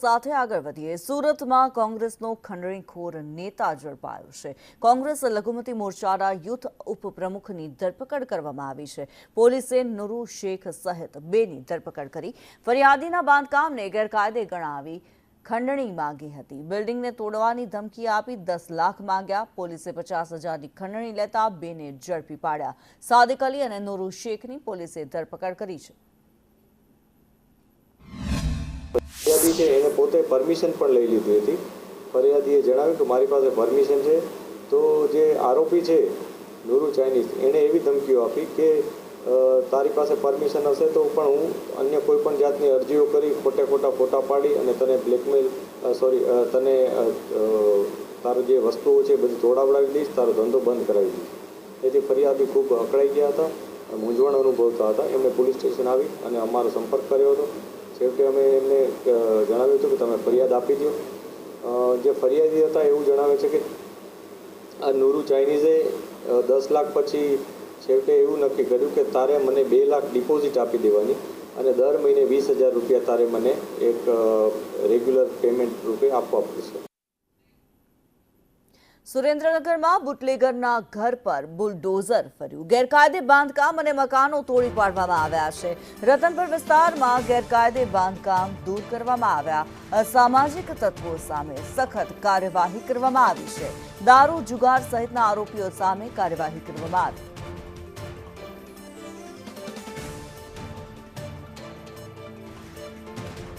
સાથે આગળ વધીએ સુરતમાં કોંગ્રેસનો ખંડણીખોર નેતા ઝડપાયો છે। કોંગ્રેસ લઘુમતી મોરચાના યુથ ઉપપ્રમુખની ધરપકડ કરવામાં આવી છે। પોલીસે નુરુ શેખ સહિત બેની ધરપકડ કરી ફરિયાદીના બાંધકામને ગેરકાયદે ગણાવી ખંડણી માંગી હતી। બિલ્ડિંગને તોડવાની ધમકી આપી 10 લાખ માંગ્યા। પોલીસે 50,000ની ખંડણી લેતા બેને ઝડપી પાડ્યા। સાદિક અલી અને નુરુ શેખની પોલીસે ધરપકડ કરી છે। ફરિયાદી છે એને પોતે પરમિશન પણ લઈ લીધી હતી। ફરિયાદીએ જણાવ્યું કે મારી પાસે પરમિશન છે। તો જે આરોપી છે નુરુ ચાઇનીઝ એણે એવી ધમકીઓ આપી કે તારી પાસે પરમિશન હશે તો પણ હું અન્ય કોઈ પણ જાતની અરજીઓ કરી ખોટા ફોટા પાડી અને તને બ્લેકમેલ તને તારું જે વસ્તુઓ છે બધી તોડાવડાવી દઈશ, તારો ધંધો બંધ કરાવી દઈશ। તેથી ફરિયાદી ખૂબ અકળાઈ ગયા હતા, મૂંઝવણ અનુભવતા હતા। એમણે પોલીસ સ્ટેશન આવી અને અમારો સંપર્ક કર્યો હતો। છેવટે અમે એમને જણાવ્યું હતું કે તમે ફરિયાદ આપી દો। જે ફરિયાદી હતા એવું જણાવે છે કે આ નુરુ ચાઇનીઝે 10 લાખ પછી છેવટે એવું નક્કી કર્યું કે તારે મને 2 લાખ ડિપોઝિટ આપી દેવાની અને દર મહિને 20,000 રૂપિયા તારે મને એક રેગ્યુલર પેમેન્ટ રૂપે આપવા પડશે। સુરેન્દ્રનગરમાં બુટલેગરના ઘર પર બુલડોઝર ફર્યું। ગેરકાયદે બાંધકામ અને મકાનો તોડી પાડવામાં આવ્યા છે। રતનપર વિસ્તારમાં ગેરકાયદે બાંધકામ દૂર કરવામાં આવ્યા। અસામાજિક તત્વો સામે સખત કાર્યવાહી કરવામાં આવી છે। દારૂ જુગાર સહિતના આરોપીઓ સામે કાર્યવાહી કરવામાં આવી।